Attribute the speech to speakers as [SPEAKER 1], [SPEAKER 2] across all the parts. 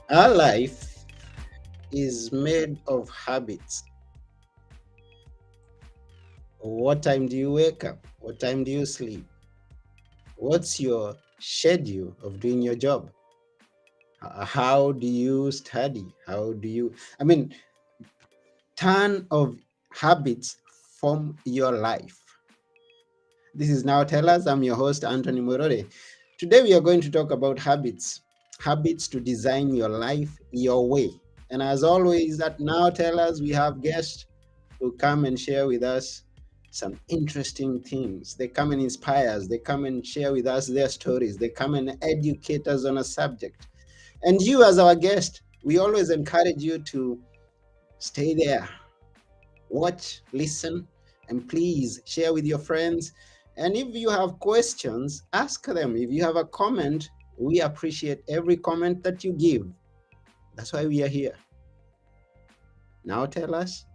[SPEAKER 1] Our life is made of habits. What time do you wake up? What time do you sleep? What's your schedule of doing your job? How do you study? I mean, ton of habits form your life. This is Now Tell Us. I'm your host, Anthony Morore. Today, we are going to talk about habits to design your life your way. And as always, at Now Tell Us, we have guests who come and share with us some interesting things. They come and inspire us, they come and share with us their stories, they come and educate us on a subject. And you, as our guest, we always encourage you to stay there, watch, listen, and please share with your friends. And if you have questions, ask them. If you have a comment, we appreciate every comment that you give. That's why we are here. Now tell us.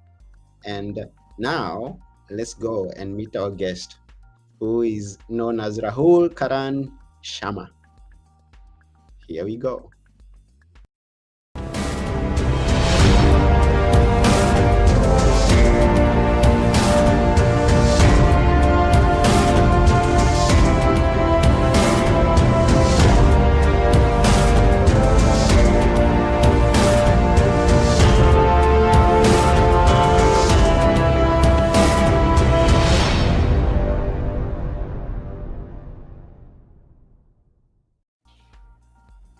[SPEAKER 1] And now let's go and meet our guest, who is known as Rahul Karan Sharma. Here we go.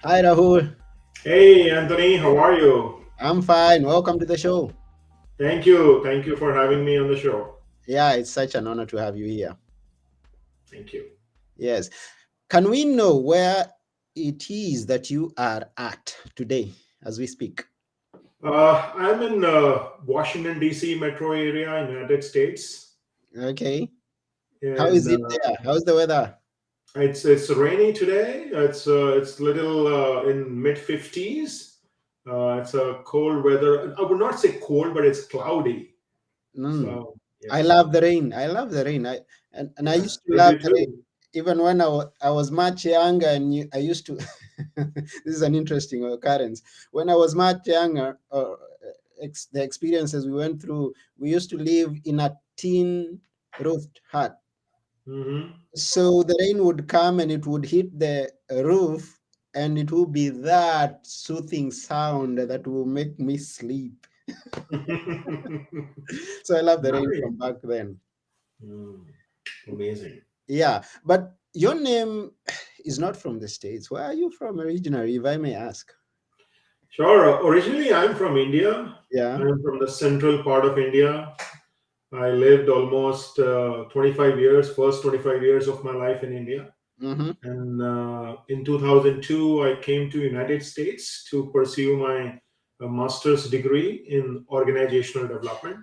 [SPEAKER 1] Hi, Rahul.
[SPEAKER 2] Hey Anthony, how are you?
[SPEAKER 1] I'm fine. Welcome to the show.
[SPEAKER 2] Thank you. Thank you for having me on the show.
[SPEAKER 1] Yeah, it's such an honor to have you here.
[SPEAKER 2] Thank you.
[SPEAKER 1] Yes. Can we know where it is that you are at today as we speak?
[SPEAKER 2] I'm in Washington D.C. metro area in United States,
[SPEAKER 1] Okay. How is
[SPEAKER 2] and
[SPEAKER 1] it there? How's the weather?
[SPEAKER 2] it's rainy today. It's little in mid 50s. It's a cold weather. I would not say cold, but it's cloudy.
[SPEAKER 1] Mm.
[SPEAKER 2] So
[SPEAKER 1] I
[SPEAKER 2] yes,
[SPEAKER 1] love the rain. I love the rain. And I used
[SPEAKER 2] yes,
[SPEAKER 1] to
[SPEAKER 2] I
[SPEAKER 1] love
[SPEAKER 2] do
[SPEAKER 1] the rain
[SPEAKER 2] too.
[SPEAKER 1] even when I was much younger. And I used to. This is an interesting occurrence. When I was much younger, the experiences we went through, we used to live in a tin roofed hut.
[SPEAKER 2] Hmm.
[SPEAKER 1] So the rain would come and it would hit the roof, and it would be that soothing sound that will make me sleep. So I love the rain
[SPEAKER 2] Nice.
[SPEAKER 1] from back then.
[SPEAKER 2] Mm, amazing.
[SPEAKER 1] Yeah, but your name is not from the States. Where are you from originally, if I may ask?
[SPEAKER 2] Sure. Originally, I'm from India.
[SPEAKER 1] Yeah.
[SPEAKER 2] I'm from the central part of India. I lived almost 25 years, first 25 years of my life in India.
[SPEAKER 1] Mm-hmm.
[SPEAKER 2] And in 2002, I came to United States to pursue my master's degree in organizational development.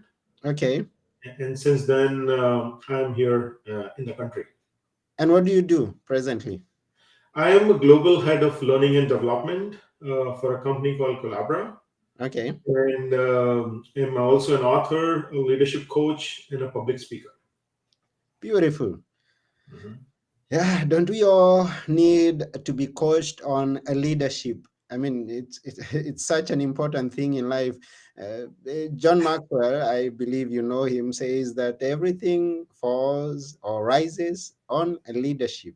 [SPEAKER 1] Okay.
[SPEAKER 2] And since then, I'm here in the country.
[SPEAKER 1] And what do you do presently?
[SPEAKER 2] I am a global head of learning and development for a company called Collabra.
[SPEAKER 1] Okay.
[SPEAKER 2] And I'm also an author, a leadership coach, and a public speaker.
[SPEAKER 1] Beautiful.
[SPEAKER 2] Mhm.
[SPEAKER 1] Yeah, don't we all need to be coached on a leadership? I mean, it's such an important thing in life. John Maxwell, I believe you know him, says that everything falls or rises on a leadership,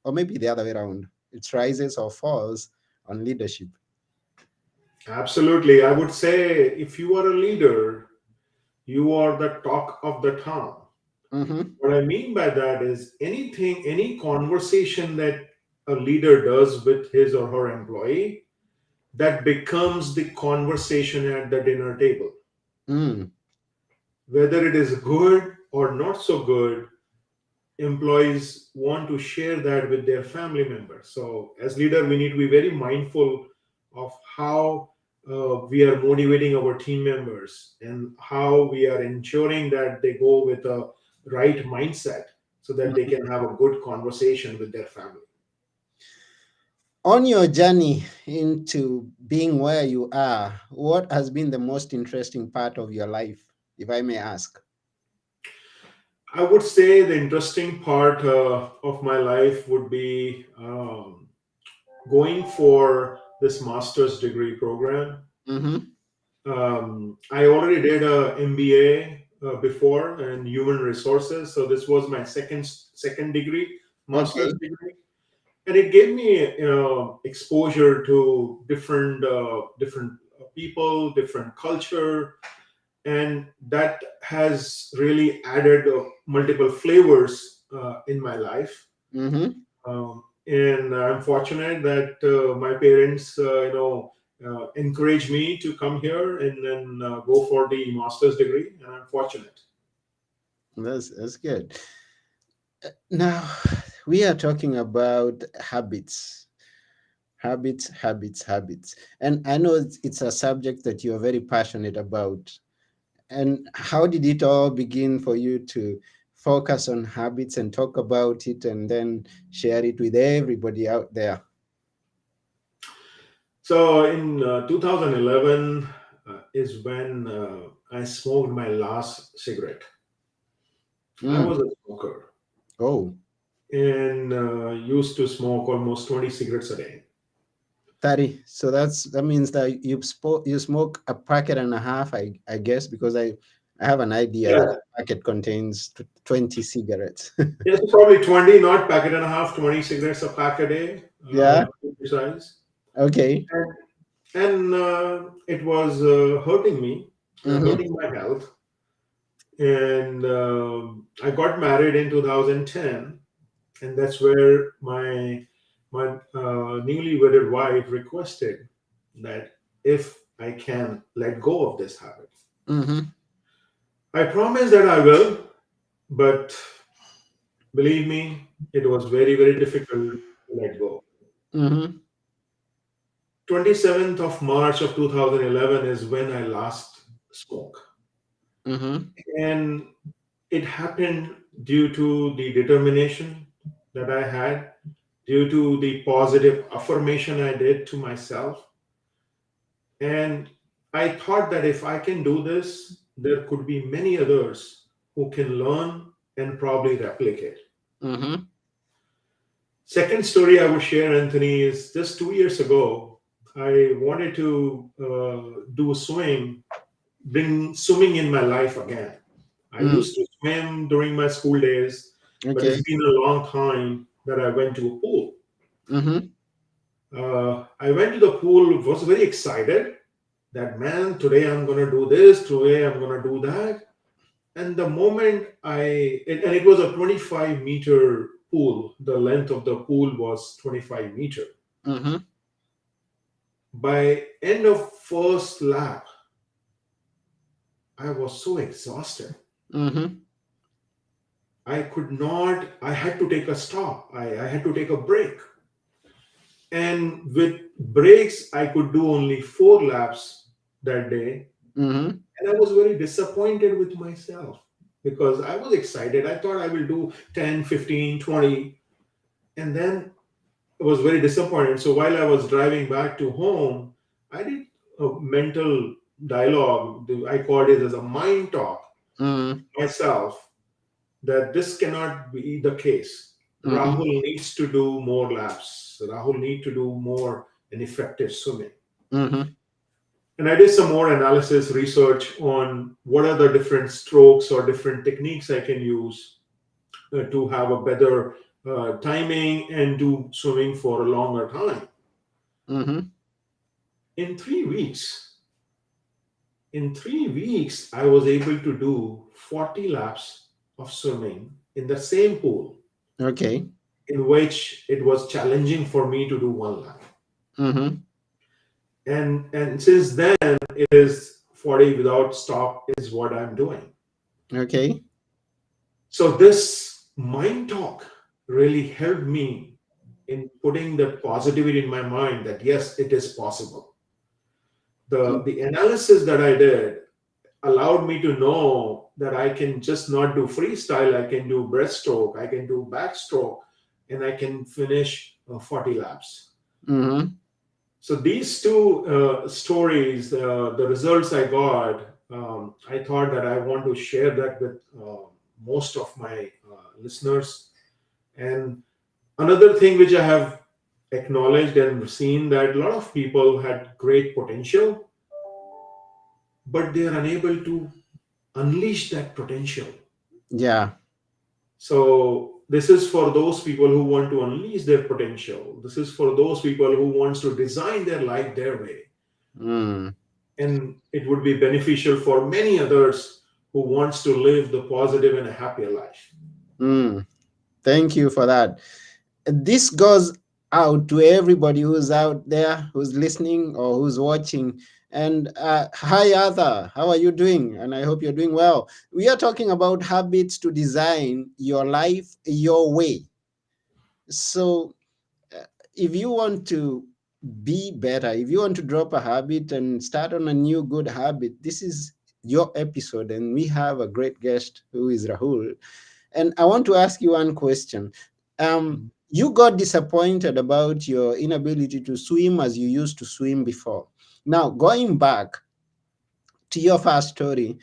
[SPEAKER 1] or maybe the other way around. It rises or falls on leadership.
[SPEAKER 2] Absolutely. I would say if you are a leader, you are the talk of the town.
[SPEAKER 1] Mm-hmm.
[SPEAKER 2] What I mean by that is anything, any conversation that a leader does with his or her employee, that becomes the conversation at the dinner table.
[SPEAKER 1] Mm.
[SPEAKER 2] Whether it is good or not so good, employees want to share that with their family members. So, as leader, we need to be very mindful of how we are motivating our team members and how we are ensuring that they go with a right mindset so that they can have a good conversation with their family.
[SPEAKER 1] On your journey into being where you are, what has been the most interesting part of your life, if I may ask?
[SPEAKER 2] I would say the interesting part of my life would be going for this master's degree program.
[SPEAKER 1] Mm-hmm.
[SPEAKER 2] I already did a MBA before in human resources, so this was my second degree, master's
[SPEAKER 1] Okay.
[SPEAKER 2] degree, and it gave me exposure to different people, different culture, and that has really added multiple flavors in my life.
[SPEAKER 1] Mm-hmm.
[SPEAKER 2] And I'm fortunate that my parents, encouraged me to come here and then go for the master's degree. And I'm fortunate.
[SPEAKER 1] That's good. Now we are talking about habits, habits, and I know it's a subject that you are very passionate about. And how did it all begin for you to focus on habits and talk about it and then share it with everybody out there?
[SPEAKER 2] So in 2011 is when I smoked my last cigarette. I
[SPEAKER 1] Mm.
[SPEAKER 2] was a smoker
[SPEAKER 1] Oh,
[SPEAKER 2] and used to smoke almost 20 cigarettes a day.
[SPEAKER 1] 30. So that means that you smoke a packet and a half, I guess, because I have an idea that
[SPEAKER 2] Yeah.
[SPEAKER 1] a packet contains 20 cigarettes.
[SPEAKER 2] Yes, probably 20, not packet and a half, 20 cigarettes a pack a day,
[SPEAKER 1] Yeah.
[SPEAKER 2] to be precise.
[SPEAKER 1] Okay.
[SPEAKER 2] And it was hurting me,
[SPEAKER 1] Mm-hmm.
[SPEAKER 2] hurting my health. And I got married in 2010, and that's where my newly wedded wife requested that if I can let go of this habit.
[SPEAKER 1] Mm-hmm.
[SPEAKER 2] I promise that I will, but believe me, it was very, very difficult to let go.
[SPEAKER 1] Mm-hmm.
[SPEAKER 2] 27th of March of 2011 is when I last spoke.
[SPEAKER 1] Mm-hmm.
[SPEAKER 2] And it happened due to the determination that I had, due to the positive affirmation I did to myself. And I thought that if I can do this, there could be many others who can learn and probably replicate.
[SPEAKER 1] Mm-hmm.
[SPEAKER 2] Second story I would share, Anthony, is just 2 years ago, I wanted to do swimming, bring swimming in my life again. I
[SPEAKER 1] Mm.
[SPEAKER 2] used to swim during my school days, but
[SPEAKER 1] Okay.
[SPEAKER 2] it's been a long time that I went to a pool.
[SPEAKER 1] Mm-hmm.
[SPEAKER 2] I went to the pool, was very excited that, man, today I'm going to do this, today I'm going to do that. And the moment and it was a 25-meter pool, the length of the pool was 25 meter.
[SPEAKER 1] Mm-hmm.
[SPEAKER 2] By end of first lap, I was so exhausted.
[SPEAKER 1] Mm-hmm.
[SPEAKER 2] I had to take a stop. I had to take a break. And with breaks, I could do only 4 laps that day.
[SPEAKER 1] Mm-hmm.
[SPEAKER 2] And I was very disappointed with myself because I was excited. I thought I will do 10, 15, 20. And then I was very disappointed. So while I was driving back to home, I did a mental dialogue. I called it as a mind talk
[SPEAKER 1] Mm-hmm.
[SPEAKER 2] myself that this cannot be the case.
[SPEAKER 1] Mm-hmm.
[SPEAKER 2] Rahul needs to do more laps. Rahul need to do more and effective swimming.
[SPEAKER 1] Mm-hmm.
[SPEAKER 2] And I did some more analysis research on what are the different strokes or different techniques I can use to have a better timing and do swimming for a longer time.
[SPEAKER 1] Mm-hmm.
[SPEAKER 2] In 3 weeks, I was able to do 40 laps of swimming in the same pool
[SPEAKER 1] Okay.
[SPEAKER 2] in which it was challenging for me to do one lap.
[SPEAKER 1] Mm-hmm.
[SPEAKER 2] And since then, it is 40 without stop is what I'm doing.
[SPEAKER 1] Okay.
[SPEAKER 2] So this mind talk really helped me in putting that positivity in my mind that yes, it is possible. The analysis that I did allowed me to know that I can just not do freestyle, I can do breaststroke, I can do backstroke, and I can finish 40 laps.
[SPEAKER 1] Mm-hmm.
[SPEAKER 2] So these two stories, the results I got, I thought that I want to share that with most of my listeners. And another thing which I have acknowledged and seen that a lot of people had great potential, but they are unable to unleash that potential.
[SPEAKER 1] Yeah.
[SPEAKER 2] So this is for those people who want to unleash their potential. This is for those people who wants to design their life their way.
[SPEAKER 1] Mm.
[SPEAKER 2] And it would be beneficial for many others who wants to live the positive and a happier life.
[SPEAKER 1] Mm. Thank you for that. This goes out to everybody who's out there, who's listening or who's watching. And hi, Arthur, how are you doing? And I hope you're doing well. We are talking about habits to design your life your way. So, uh, if you want to be better, if you want to drop a habit and start on a new good habit, this is your episode. And we have a great guest who is Rahul. And I want to ask you one question. You got disappointed about your inability to swim as you used to swim before. Now, going back to your first story,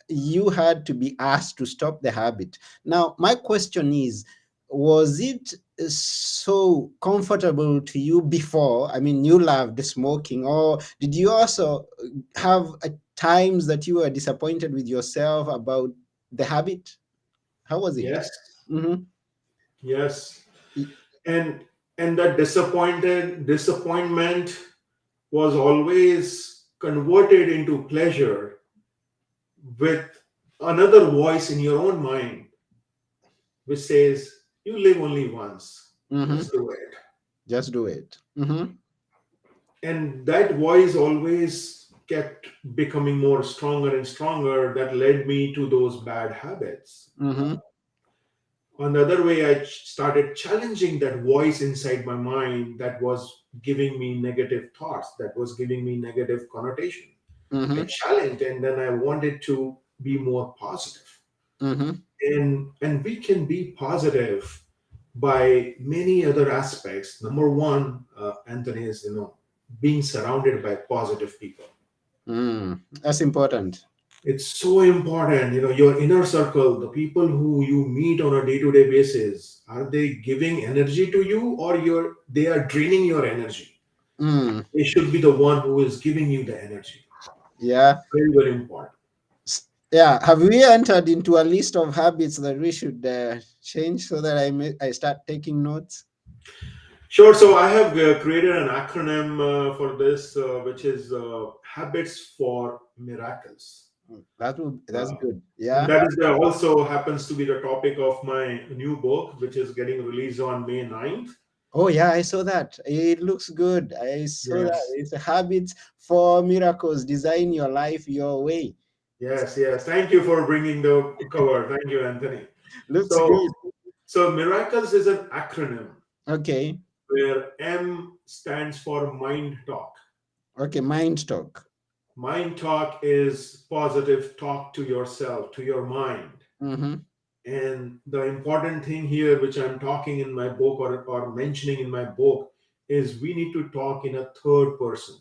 [SPEAKER 1] you had to be asked to stop the habit. Now, my question is, was it so comfortable to you before? I mean, you loved smoking, or did you also have times that you were disappointed with yourself about the habit? How was it?
[SPEAKER 2] Yes,
[SPEAKER 1] Mm-hmm.
[SPEAKER 2] yes. And that disappointment was always converted into pleasure with another voice in your own mind which says, you live only once,
[SPEAKER 1] Mm-hmm.
[SPEAKER 2] just do it.
[SPEAKER 1] Just do it. Mm-hmm.
[SPEAKER 2] And that voice always kept becoming more stronger and stronger. That led me to those bad habits.
[SPEAKER 1] Mm-hmm.
[SPEAKER 2] On the other way, I started challenging that voice inside my mind that was giving me negative thoughts, that was giving me negative connotation. I
[SPEAKER 1] Mm-hmm.
[SPEAKER 2] challenged, and then I wanted to be more positive.
[SPEAKER 1] Mm-hmm.
[SPEAKER 2] And we can be positive by many other aspects. Number one, Anthony, is being surrounded by positive people.
[SPEAKER 1] Mm. That's important.
[SPEAKER 2] It's so important, your inner circle, the people who you meet on a day-to-day basis, are they giving energy to you, or they are draining your energy?
[SPEAKER 1] Mm.
[SPEAKER 2] They should be the one who is giving you the energy.
[SPEAKER 1] Yeah.
[SPEAKER 2] Very, very important.
[SPEAKER 1] Yeah. Have we entered into a list of habits that we should change so that I start taking notes?
[SPEAKER 2] Sure. So I have created an acronym for this, which is Habits for Miracles.
[SPEAKER 1] That's
[SPEAKER 2] Uh,
[SPEAKER 1] good.
[SPEAKER 2] and
[SPEAKER 1] Yeah.
[SPEAKER 2] that is also happens to be the topic of my new book, which is getting released on May 9th.
[SPEAKER 1] Oh yeah, I saw that. It looks good. I saw that.
[SPEAKER 2] Yes.
[SPEAKER 1] It's a habits for miracles. Design your life your way.
[SPEAKER 2] Yes, yes. Thank you for bringing the cover. Thank you, Anthony.
[SPEAKER 1] Looks
[SPEAKER 2] So,
[SPEAKER 1] good.
[SPEAKER 2] Miracles is an acronym
[SPEAKER 1] Okay.
[SPEAKER 2] where M stands for Mind Talk.
[SPEAKER 1] Okay. Mind talk.
[SPEAKER 2] Mind Talk is positive talk to yourself, to your mind.
[SPEAKER 1] Mm-hmm.
[SPEAKER 2] And the important thing here, which I'm talking in my book, or mentioning in my book, is we need to talk in a third person.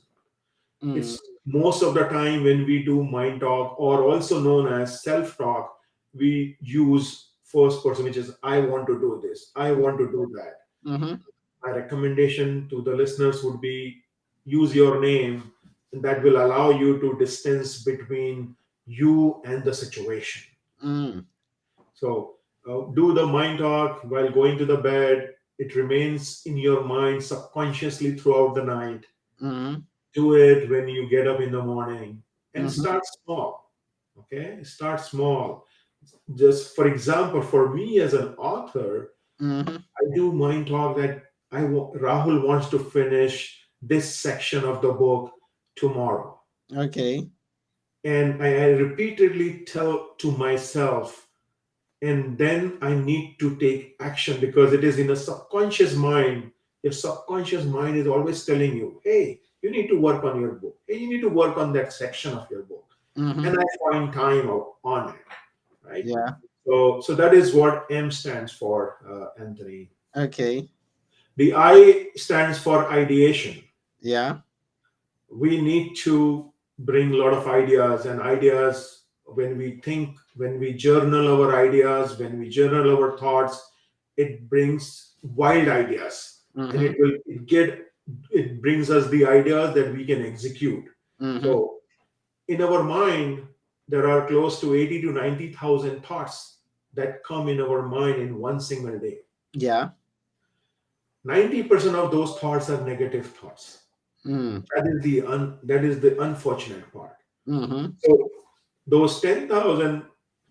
[SPEAKER 1] Mm.
[SPEAKER 2] It's most of the time when we do mind talk, or also known as self talk, we use first person, which is I want to do this, I want to do that.
[SPEAKER 1] Mm-hmm.
[SPEAKER 2] My recommendation to the listeners would be use your name, and that will allow you to distance between you and the situation.
[SPEAKER 1] Mm.
[SPEAKER 2] So do the mind talk while going to the bed. It remains in your mind subconsciously throughout the night.
[SPEAKER 1] Mm-hmm.
[SPEAKER 2] Do it when you get up in the morning, and
[SPEAKER 1] Mm-hmm.
[SPEAKER 2] start small. Okay, start small. Just for example, for me as an author,
[SPEAKER 1] Mm-hmm.
[SPEAKER 2] I do mind talk that Rahul wants to finish this section of the book tomorrow,
[SPEAKER 1] Okay.
[SPEAKER 2] and I repeatedly tell to myself, and then I need to take action because it is in a subconscious mind. Your subconscious mind is always telling you, hey, you need to work on your book. Hey, you need to work on that section of your book.
[SPEAKER 1] Mm-hmm.
[SPEAKER 2] And I find time on it, right?
[SPEAKER 1] Yeah.
[SPEAKER 2] So that is what M stands for, Anthony.
[SPEAKER 1] Okay.
[SPEAKER 2] The I stands for ideation.
[SPEAKER 1] Yeah.
[SPEAKER 2] We need to bring a lot of ideas, and ideas, when we think, when we journal our ideas, when we journal our thoughts, it brings wild ideas. and
[SPEAKER 1] Mm-hmm.
[SPEAKER 2] it brings us the ideas that we can execute.
[SPEAKER 1] Mm-hmm.
[SPEAKER 2] So in our mind, there are close to 80 to 90,000 thoughts that come in our mind in one single day.
[SPEAKER 1] Yeah.
[SPEAKER 2] 90% of those thoughts are negative thoughts.
[SPEAKER 1] Mm.
[SPEAKER 2] That is the unfortunate part.
[SPEAKER 1] Mm-hmm.
[SPEAKER 2] So those 10,000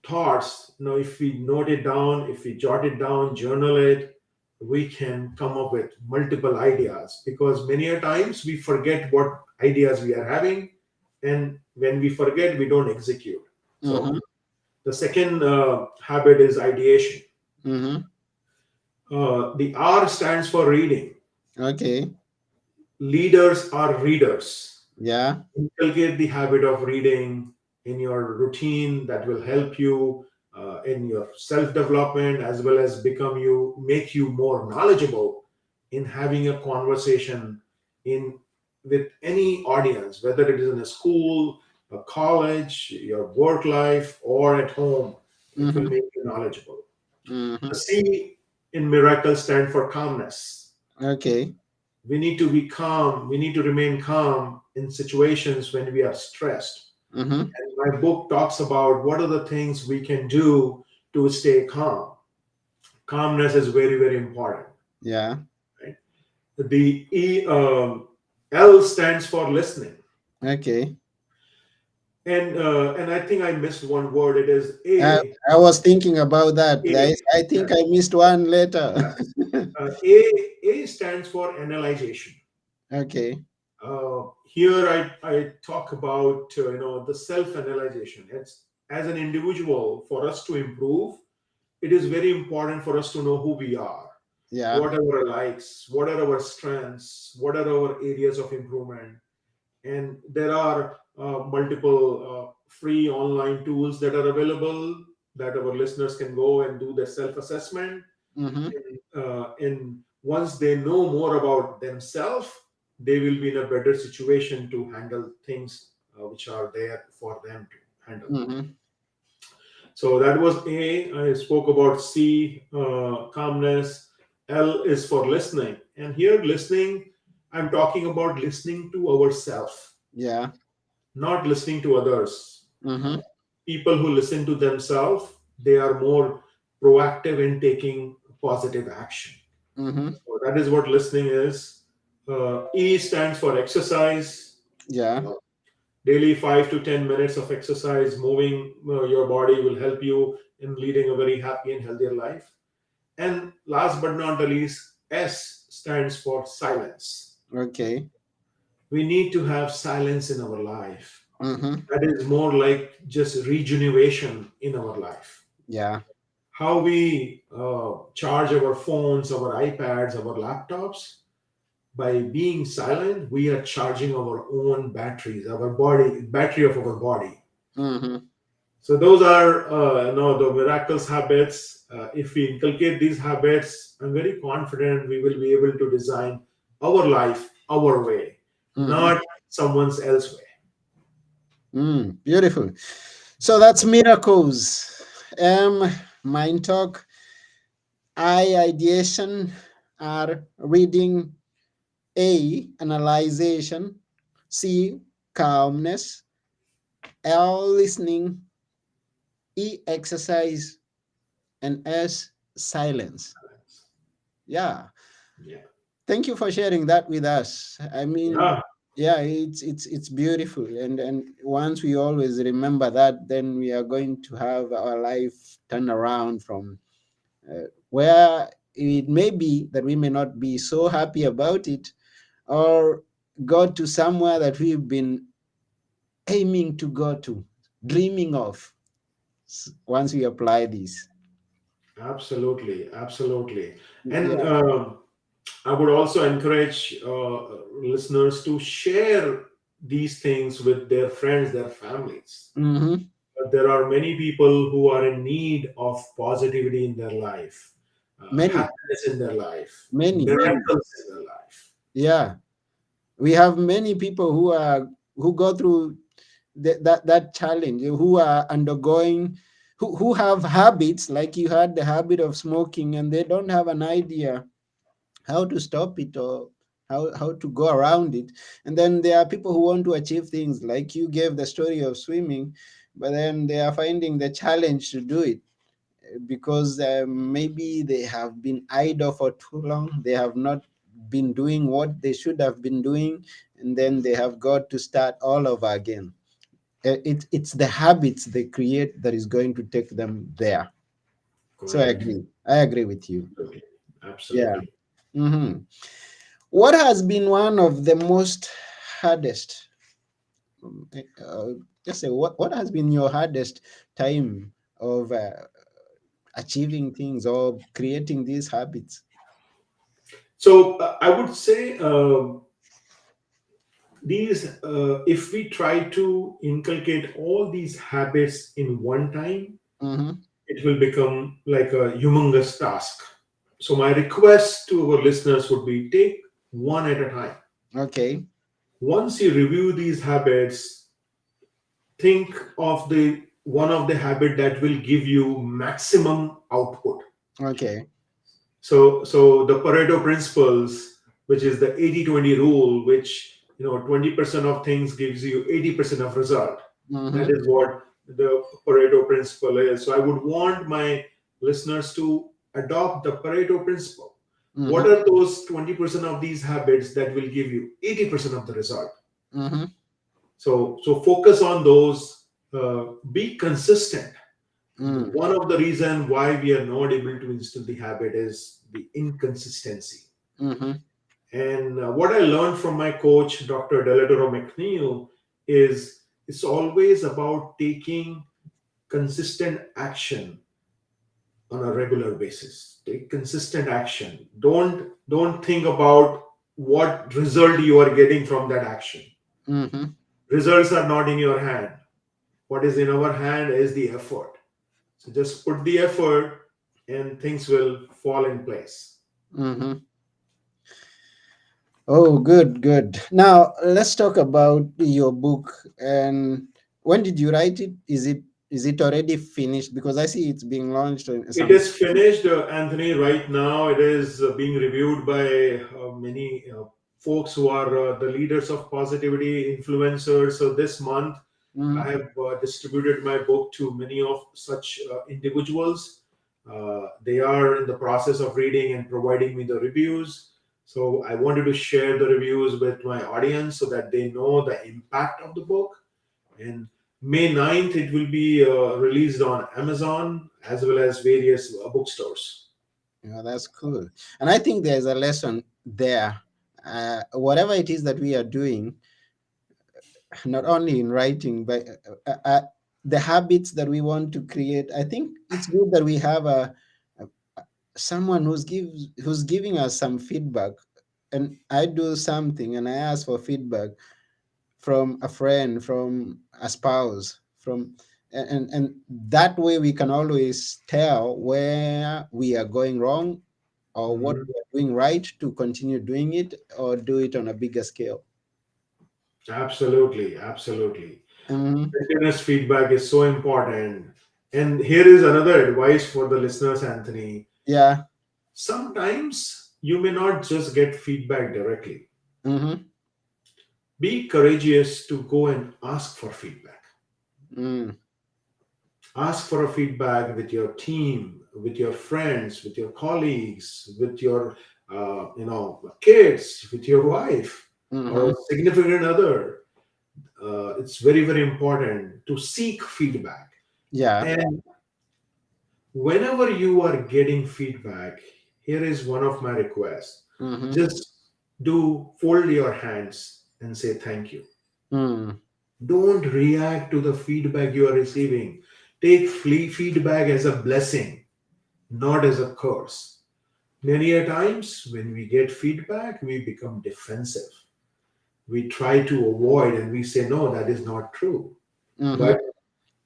[SPEAKER 2] thoughts, if we note it down, if we jot it down, journal it, we can come up with multiple ideas, because many a times we forget what ideas we are having, and when we forget, we don't execute. So
[SPEAKER 1] Mm-hmm.
[SPEAKER 2] the second habit is ideation.
[SPEAKER 1] Mm-hmm.
[SPEAKER 2] The R stands for reading.
[SPEAKER 1] Okay.
[SPEAKER 2] Leaders are readers.
[SPEAKER 1] Yeah.
[SPEAKER 2] Inculcate the habit of reading in your routine. That will help you in your self development, as well as make you more knowledgeable in having a conversation in with any audience, whether it is in a school, a college, your work life, or at home. It will
[SPEAKER 1] Mm-hmm.
[SPEAKER 2] make you knowledgeable.
[SPEAKER 1] Mm-hmm.
[SPEAKER 2] The C in miracle stand for calmness.
[SPEAKER 1] Okay.
[SPEAKER 2] We need to be calm. We need to remain calm in situations when we are stressed.
[SPEAKER 1] Mm-hmm.
[SPEAKER 2] And my book talks about what are the things we can do to stay calm. Calmness is very, very important.
[SPEAKER 1] Yeah.
[SPEAKER 2] Right? The L stands for listening,
[SPEAKER 1] Okay.
[SPEAKER 2] and I think I missed one word. It is
[SPEAKER 1] I,
[SPEAKER 2] A.
[SPEAKER 1] I was thinking about that.
[SPEAKER 2] A.
[SPEAKER 1] I think I missed one letter.
[SPEAKER 2] Yes. A stands for analyzation.
[SPEAKER 1] Okay.
[SPEAKER 2] Here I talk about the self-analyzation. It's as an individual, for us to improve, it is very important for us to know who we are,
[SPEAKER 1] Yeah.
[SPEAKER 2] what are our likes, what are our strengths, what are our areas of improvement. And there are multiple free online tools that are available, that our listeners can go and do their self-assessment.
[SPEAKER 1] Mm-hmm.
[SPEAKER 2] And once they know more about themselves, they will be in a better situation to handle things which are there for them to handle.
[SPEAKER 1] Mm-hmm.
[SPEAKER 2] So that was A. I spoke about C, calmness. L is for listening. And here, listening, I'm talking about listening to ourselves,
[SPEAKER 1] Yeah.
[SPEAKER 2] not listening to others.
[SPEAKER 1] Mm-hmm.
[SPEAKER 2] People who listen to themselves, they are more proactive in taking positive action.
[SPEAKER 1] Mm-hmm.
[SPEAKER 2] So that is what listening is. E stands for exercise.
[SPEAKER 1] Yeah.
[SPEAKER 2] Uh, Daily 5 to 10 minutes of exercise, moving your body will help you in leading a very happy and healthier life. And last but not the least, S stands for silence.
[SPEAKER 1] Okay.
[SPEAKER 2] We need to have silence in our life.
[SPEAKER 1] Mm-hmm.
[SPEAKER 2] That is more like just rejuvenation in our life.
[SPEAKER 1] Yeah.
[SPEAKER 2] How we charge our phones, our iPads, our laptops, by being silent, we are charging our own batteries, our body, battery of our body.
[SPEAKER 1] Mm-hmm.
[SPEAKER 2] So those are, the miraculous habits. If we inculcate these habits, I'm very confident we will be able to design our life our way,
[SPEAKER 1] Mm-hmm.
[SPEAKER 2] not someone else's way.
[SPEAKER 1] Beautiful. So that's miracles. Mind talk, I ideation, R reading, A analyzation, C calmness, L listening, E exercise, and S silence. Yeah.
[SPEAKER 2] Yeah,
[SPEAKER 1] Thank you for sharing that with us. I mean,
[SPEAKER 2] yeah,
[SPEAKER 1] yeah, it's beautiful, and once we always remember that, then we are going to have our life turn around from where it may be that we may not be so happy about it, or go to somewhere that we've been aiming to go to, dreaming of, once we apply these.
[SPEAKER 2] absolutely, absolutely. And
[SPEAKER 1] Yeah.
[SPEAKER 2] I would also encourage listeners to share these things with their friends, their families.
[SPEAKER 1] Mm-hmm.
[SPEAKER 2] There are many people who are in need of positivity in their life,
[SPEAKER 1] Many,
[SPEAKER 2] happiness in their life,
[SPEAKER 1] many.
[SPEAKER 2] miracles in their life.
[SPEAKER 1] Yeah, we have many people who go through that challenge, who are undergoing, who have habits, like you had the habit of smoking, and they don't have an idea how to stop it, or how to go around it. And then there are people who want to achieve things, like you gave the story of swimming, but then they are finding the challenge to do it because maybe they have been idle for too long. They have not been doing what they should have been doing, and then they have got to start all over again. It's the habits they create that is going to take them there. So
[SPEAKER 2] Correct.
[SPEAKER 1] I agree with you.
[SPEAKER 2] Absolutely.
[SPEAKER 1] Yeah.
[SPEAKER 2] Absolutely.
[SPEAKER 1] Hmm. What has been one of the most hardest, uh, just say, what has been your hardest time of achieving things or creating these habits?
[SPEAKER 2] So I would say these, if we try to inculcate all these habits in one time,
[SPEAKER 1] Mm-hmm.
[SPEAKER 2] it will become like a humongous task. So my request to our listeners would be take one at a time.
[SPEAKER 1] Okay.
[SPEAKER 2] Once you review these habits, think of the one of the habit that will give you maximum output.
[SPEAKER 1] Okay.
[SPEAKER 2] So the Pareto principles, which is the 80-20 rule, which 20% of things gives you 80% of result. That
[SPEAKER 1] Mm-hmm.
[SPEAKER 2] is what the Pareto principle is. So I would want my listeners to adopt the Pareto principle. What
[SPEAKER 1] Mm-hmm.
[SPEAKER 2] are those 20% of these habits that will give you 80% of the result?
[SPEAKER 1] Mm-hmm.
[SPEAKER 2] So focus on those. Be consistent.
[SPEAKER 1] Mm.
[SPEAKER 2] One of the reason why we are not able to instill the habit is the inconsistency.
[SPEAKER 1] Mm-hmm.
[SPEAKER 2] And what I learned from my coach, Dr. Delatoro McNeil, is it's always about taking consistent action on a regular basis. Take consistent action. Don't think about what result you are getting from that action.
[SPEAKER 1] Mm-hmm.
[SPEAKER 2] Results are not in your hand. What is in our hand is the effort. So just put the effort and things will fall in place.
[SPEAKER 1] Mm-hmm. Oh, good, good. Now let's talk about your book. And when did you write it? Is it already finished? Because I see it's being launched in
[SPEAKER 2] It
[SPEAKER 1] some.
[SPEAKER 2] is finished, Anthony. Right now, it is being reviewed by many folks who are the leaders of positivity influencers. So this month,
[SPEAKER 1] Mm-hmm.
[SPEAKER 2] I have distributed my book to many of such individuals. They are in the process of reading and providing me the reviews. So I wanted to share the reviews with my audience so that they know the impact of the book. And May 9th, it will be released on Amazon as well as various bookstores.
[SPEAKER 1] Yeah, that's cool. And I think there's a lesson there. Whatever it is that we are doing, not only in writing, but the habits that we want to create. I think it's good that we have a someone who's giving us some feedback. And I do something, and I ask for feedback from a friend, from a spouse, from and that way we can always tell where we are going wrong or what
[SPEAKER 2] Mhm.
[SPEAKER 1] we are doing right to continue doing it or do it on a bigger scale.
[SPEAKER 2] Absolutely, absolutely.
[SPEAKER 1] Hmm.
[SPEAKER 2] Continuous feedback is so important. And here is another advice for the listeners, Anthony.
[SPEAKER 1] Yeah.
[SPEAKER 2] Sometimes you may not just get feedback directly.
[SPEAKER 1] Hmm.
[SPEAKER 2] Be courageous to go and ask for feedback.
[SPEAKER 1] Mm.
[SPEAKER 2] Ask for a feedback with your team, with your friends, with your colleagues, with your kids, with your wife or
[SPEAKER 1] Hmm.
[SPEAKER 2] significant other. It's very very important to seek feedback.
[SPEAKER 1] Yeah.
[SPEAKER 2] And whenever you are getting feedback, here is one of my requests.
[SPEAKER 1] Hmm.
[SPEAKER 2] Just do fold your hands and say thank you.
[SPEAKER 1] Mm.
[SPEAKER 2] Don't react to the feedback you are receiving. Take feedback as a blessing, not as a curse. Many a times when we get feedback, we become defensive. We try to avoid and we say, no, that is not true.
[SPEAKER 1] Hmm.
[SPEAKER 2] But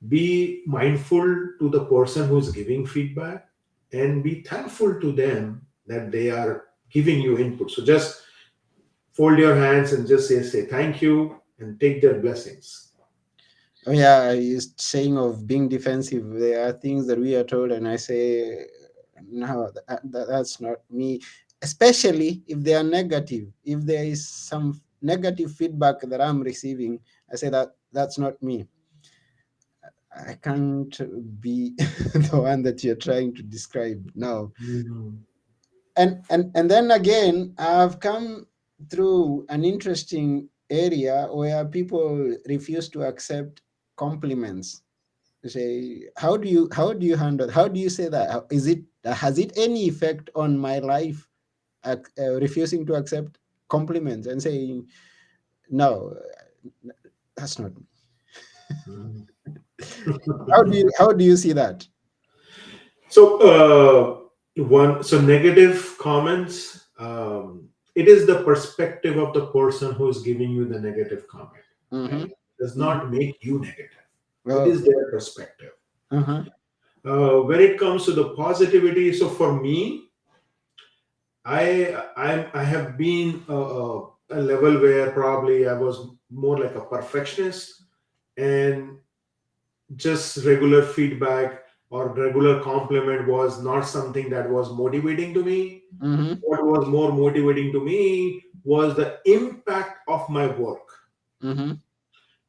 [SPEAKER 2] be mindful to the person who's giving feedback and be thankful to them that they are giving you input. So just fold your hands and just say thank you and take their blessings.
[SPEAKER 1] Oh, yeah, he's saying of being defensive. There are things that we are told, and I say, no, that's not me. especially if they are negative. If there is some negative feedback that I'm receiving, I say that that's not me. I can't be the one that you're trying to describe now.
[SPEAKER 2] Mhm.
[SPEAKER 1] And then again, I've come through an interesting area where people refuse to accept compliments. They say, how do you handle, how do you say that? Is it, has it any effect on my life, refusing to accept compliments and saying no, that's not me.
[SPEAKER 2] Mhm.
[SPEAKER 1] How do you see that?
[SPEAKER 2] So, negative comments. It is the perspective of the person who is giving you the negative comment,
[SPEAKER 1] Mm-hmm.
[SPEAKER 2] right? Does
[SPEAKER 1] Mm-hmm.
[SPEAKER 2] not make you negative. It
[SPEAKER 1] Oh.
[SPEAKER 2] is their perspective.
[SPEAKER 1] Uh-huh.
[SPEAKER 2] When it comes to the positivity, so for me, I have been a level where probably I was more like a perfectionist, and just regular feedback or regular compliment was not something that was motivating to me.
[SPEAKER 1] Mm-hmm.
[SPEAKER 2] What was more motivating to me was the impact of my work,
[SPEAKER 1] Mm-hmm.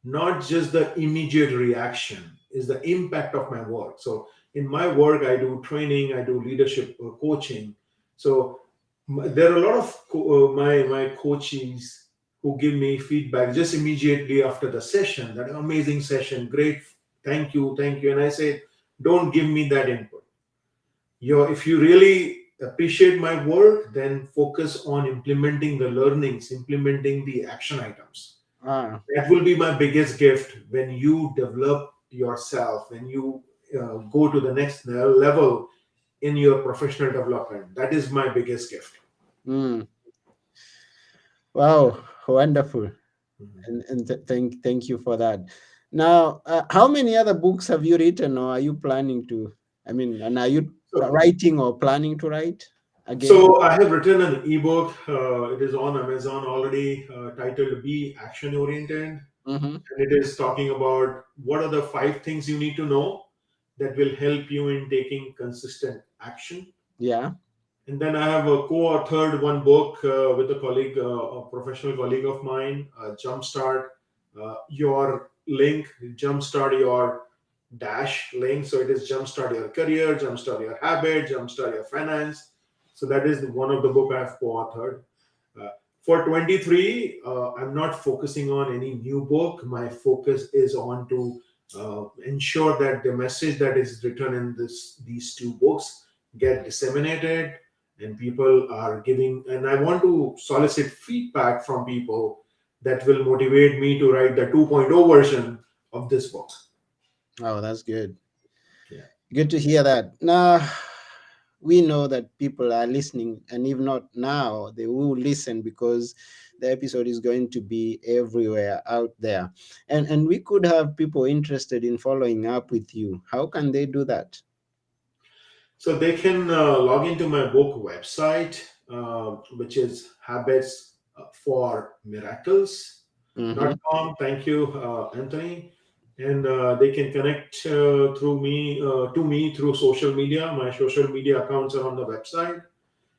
[SPEAKER 2] not just the immediate reaction, is the impact of my work. So in my work, I do training, I do leadership coaching. So there are a lot of my coaches who give me feedback just immediately after the session, that amazing session, great, thank you, and I say, don't give me that input. If you really appreciate my work, then focus on implementing the learnings, implementing the action items.
[SPEAKER 1] Ah.
[SPEAKER 2] That will be my biggest gift when you develop yourself, when you go to the next level in your professional development. That is my biggest gift.
[SPEAKER 1] Mm. Wow, wonderful.
[SPEAKER 2] Mhm.
[SPEAKER 1] And thank you for that. Now, how many other books have you written, or are you planning to? I mean, and are you
[SPEAKER 2] So,
[SPEAKER 1] writing or planning to write again?
[SPEAKER 2] so I have written an ebook. It is on Amazon already, titled "Be Action Oriented,"
[SPEAKER 1] Mm-hmm.
[SPEAKER 2] and it is talking about what are the 5 things you need to know that will help you in taking consistent action.
[SPEAKER 1] Yeah.
[SPEAKER 2] And then I have a co-authored one book with a colleague, a professional colleague of mine, Jumpstart Your Link, Jumpstart Your Dash Link. So it is Jumpstart Your Career, Jumpstart Your Habit, Jumpstart Your Finance. So that is one of the book I've co-authored. Uh, for 23, I'm not focusing on any new book. My focus is on to ensure that the message that is written in these two books get disseminated, and people are giving, and I want to solicit feedback from people that will motivate me to write the 2.0 version of this book.
[SPEAKER 1] Oh, that's good.
[SPEAKER 2] Yeah.
[SPEAKER 1] Good to hear that. Now, we know that people are listening, and if not now, they will listen because the episode is going to be everywhere out there. And we could have people interested in following up with you. How can they do that?
[SPEAKER 2] So they can log into my book website, which is habits for
[SPEAKER 1] Mm-hmm.
[SPEAKER 2] miracles.com. Thank you, Anthony. And they can connect through me to me through social media. My social media accounts are on the website.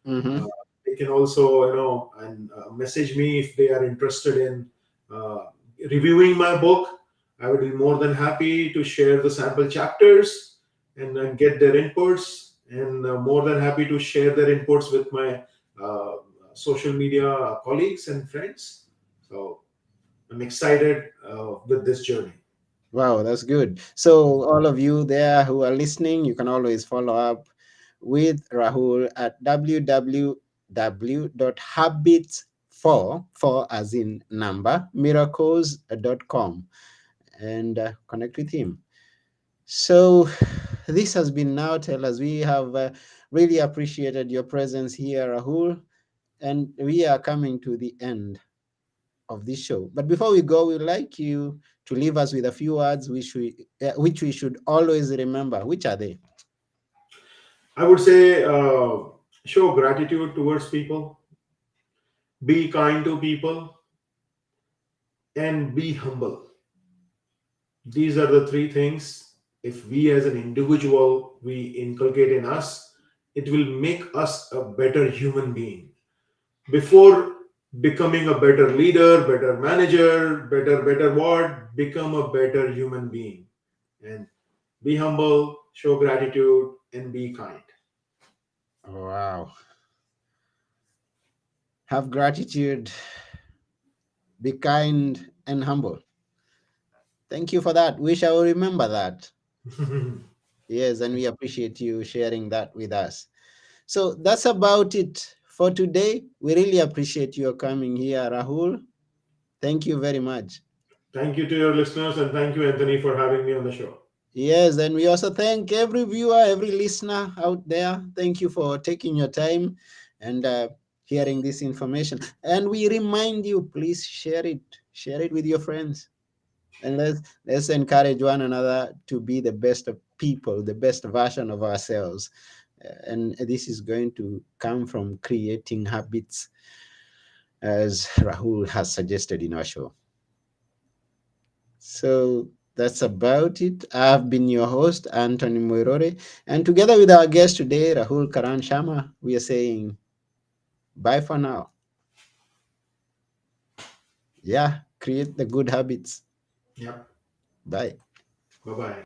[SPEAKER 2] Uh,
[SPEAKER 1] Mm-hmm.
[SPEAKER 2] they can also, and message me if they are interested in uh, reviewing my book. I would be more than happy to share the sample chapters and get their inputs, and more than happy to share their inputs with my uh, social media colleagues and friends. So I'm excited with this journey.
[SPEAKER 1] Wow, that's good. So, all of you there who are listening, you can always follow up with Rahul at www.habits4, for as in number, miracles.com, and connect with him. So, this has been Now Tell Us. We have really appreciated your presence here, Rahul, and we are coming to the end of this show. But before we go, we'd like you to leave us with a few words which we should always remember. Which are they?
[SPEAKER 2] I would say show gratitude towards people, be kind to people, and be humble. These are the 3 things. If we as an individual we inculcate in us, it will make us a better human being. Before becoming a better leader, better manager, better what, become a better human being. And be humble, show gratitude, and be kind.
[SPEAKER 1] Wow. Have gratitude, be kind and humble. Thank you for that. We shall remember that. Yes, and we appreciate you sharing that with us. So that's about it for today. We really appreciate your coming here, Rahul. Thank you very much.
[SPEAKER 2] Thank you to your listeners, and thank you, Anthony, for having me on the show.
[SPEAKER 1] Yes, and we also thank every viewer, every listener out there. Thank you for taking your time and hearing this information. And we remind you, please share it with your friends, and let's encourage one another to be the best of people, the best version of ourselves. And this is going to come from creating habits, as Rahul has suggested in our show. So that's about it. I've been your host, Anthony Moirore, and together with our guest today, Rahul Karan Sharma, we are saying bye for now. Yeah, create the good habits.
[SPEAKER 2] Yep.
[SPEAKER 1] Bye.
[SPEAKER 2] Bye bye.